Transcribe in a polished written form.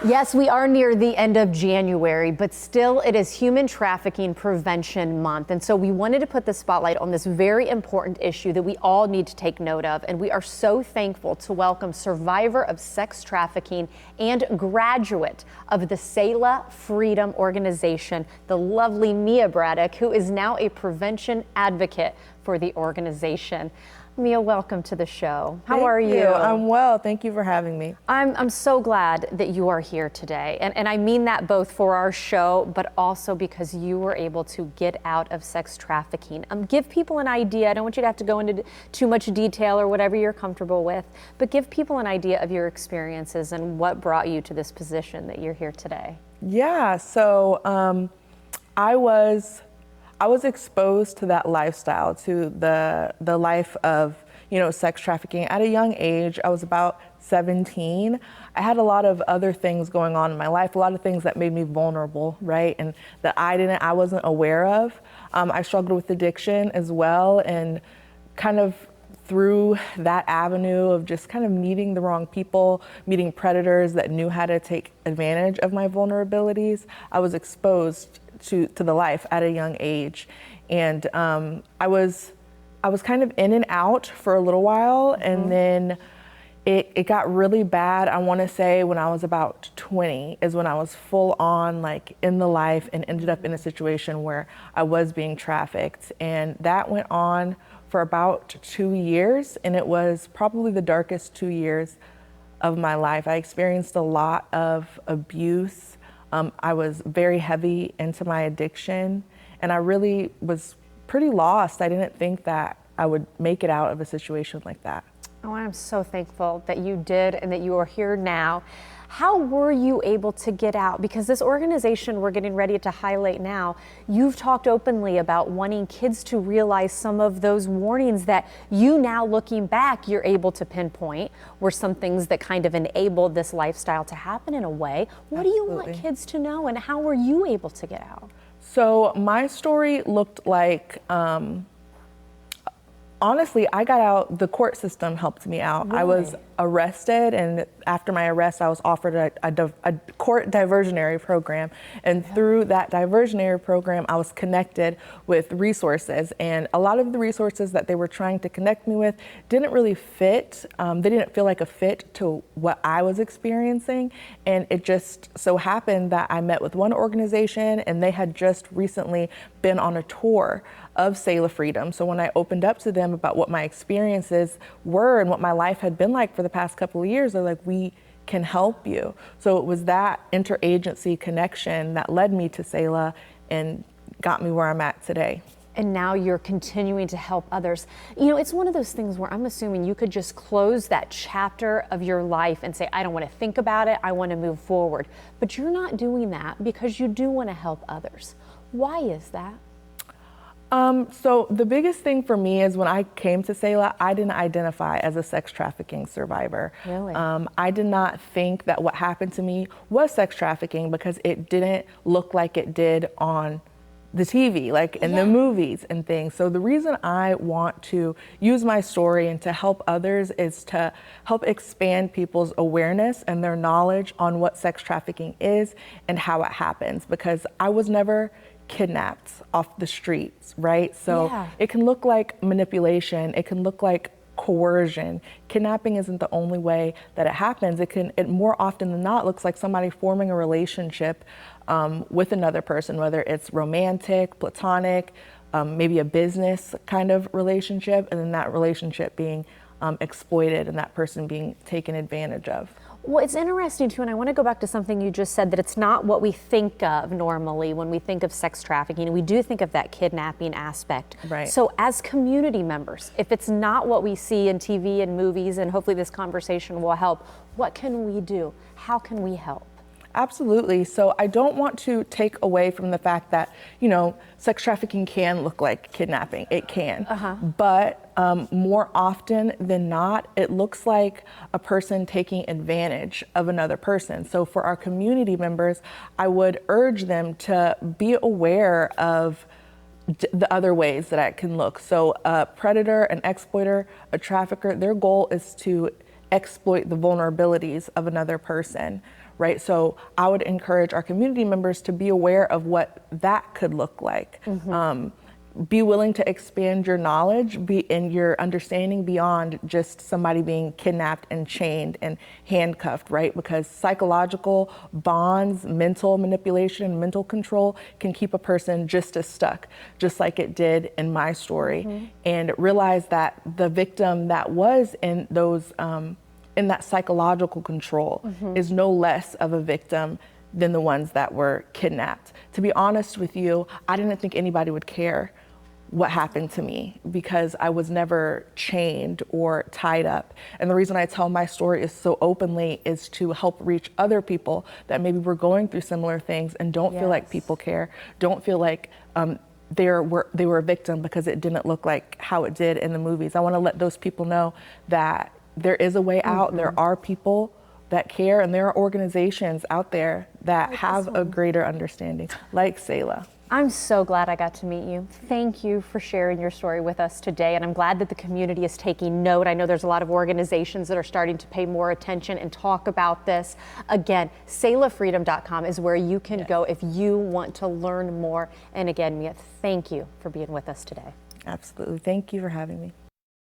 Yes, we are near the end of January, but still it is Human Trafficking Prevention Month. And so we wanted to put the spotlight on this very important issue that we all need to take note of. And we are so thankful to welcome survivor of sex trafficking and graduate of the Selah Freedom organization, the lovely Mia Braddock, who is now a prevention advocate for the organization. Mia, welcome to the show. How are you? I'm well. Thank you for having me. I'm so glad that you are here today. And I mean that both for our show, but also because you were able to get out of sex trafficking. Give people an idea. I don't want you to have to go into too much detail or whatever you're comfortable with, but give people an idea of your experiences and what brought you to this position that you're here today. Yeah, so I was exposed to that lifestyle, to the life of, sex trafficking at a young age. I was about 17. I had a lot of other things going on in my life, a lot of things that made me vulnerable, right? And that I wasn't aware of. I struggled with addiction as well, and kind of through that avenue of just kind of meeting the wrong people, meeting predators that knew how to take advantage of my vulnerabilities, I was exposed to the life at a young age. And I was kind of in and out for a little while, and then it got really bad. I want to say when I was about 20 is when I was full on like in the life and ended up in a situation where I was being trafficked. And that went on for about 2 years, and it was probably the darkest 2 years of my life. I experienced a lot of abuse. I was very heavy into my addiction, and I really was pretty lost. I didn't think that I would make it out of a situation like that. Oh, I'm so thankful that you did and that you are here now. How were you able to get out? Because this organization we're getting ready to highlight now, you've talked openly about wanting kids to realize some of those warnings that you now, looking back, you're able to pinpoint were some things that kind of enabled this lifestyle to happen in a way. What do you want kids to know, and how were you able to get out? So my story looked like, honestly, I got out, the court system helped me out. Really? I was arrested, and after my arrest, I was offered a court diversionary program. And through that diversionary program, I was connected with resources. And a lot of the resources that they were trying to connect me with didn't really fit. They didn't feel like a fit to what I was experiencing. And it just so happened that I met with one organization, and they had just recently been on a tour of Selah Freedom. So when I opened up to them about what my experiences were and what my life had been like for the past couple of years, they're like, we can help you. So it was that interagency connection that led me to Selah and got me where I'm at today. And now you're continuing to help others. It's one of those things where I'm assuming you could just close that chapter of your life and say, I don't want to think about it, I want to move forward. But you're not doing that because you do want to help others. Why is that? So the biggest thing for me is when I came to Selah, I didn't identify as a sex trafficking survivor. Really? I did not think that what happened to me was sex trafficking because it didn't look like it did on the TV, like in the movies and things. So the reason I want to use my story and to help others is to help expand people's awareness and their knowledge on what sex trafficking is and how it happens, because I was never kidnapped off the streets, right? So it can look like manipulation, it can look like coercion. Kidnapping isn't the only way that it happens. It more often than not looks like somebody forming a relationship with another person, whether it's romantic, platonic, maybe a business kind of relationship, and then that relationship being exploited and that person being taken advantage of. Well, it's interesting too, and I want to go back to something you just said, that it's not what we think of normally when we think of sex trafficking. We do think of that kidnapping aspect. Right. So as community members, if it's not what we see in TV and movies, and hopefully this conversation will help, what can we do? How can we help? Absolutely. So I don't want to take away from the fact that, sex trafficking can look like kidnapping. It can. But more often than not, it looks like a person taking advantage of another person. So for our community members, I would urge them to be aware of the other ways that it can look. So a predator, an exploiter, a trafficker, their goal is to exploit the vulnerabilities of another person, right? So I would encourage our community members to be aware of what that could look like. Be willing to expand your knowledge and your understanding beyond just somebody being kidnapped and chained and handcuffed, right? Because psychological bonds, mental manipulation, mental control can keep a person just as stuck, just like it did in my story. And realize that the victim that was in those, in that psychological control is no less of a victim than the ones that were kidnapped. To be honest with you, I didn't think anybody would care what happened to me because I was never chained or tied up. And the reason I tell my story is so openly is to help reach other people that maybe were going through similar things and don't feel like people care, don't feel like they were a victim because it didn't look like how it did in the movies. I want to let those people know that there is a way out. There are people that care, and there are organizations out there that have a greater understanding, like Selah. I'm so glad I got to meet you. Thank you for sharing your story with us today. And I'm glad that the community is taking note. I know there's a lot of organizations that are starting to pay more attention and talk about this. Again, SelahFreedom.com is where you can go if you want to learn more. And again, Mia, thank you for being with us today. Absolutely. Thank you for having me.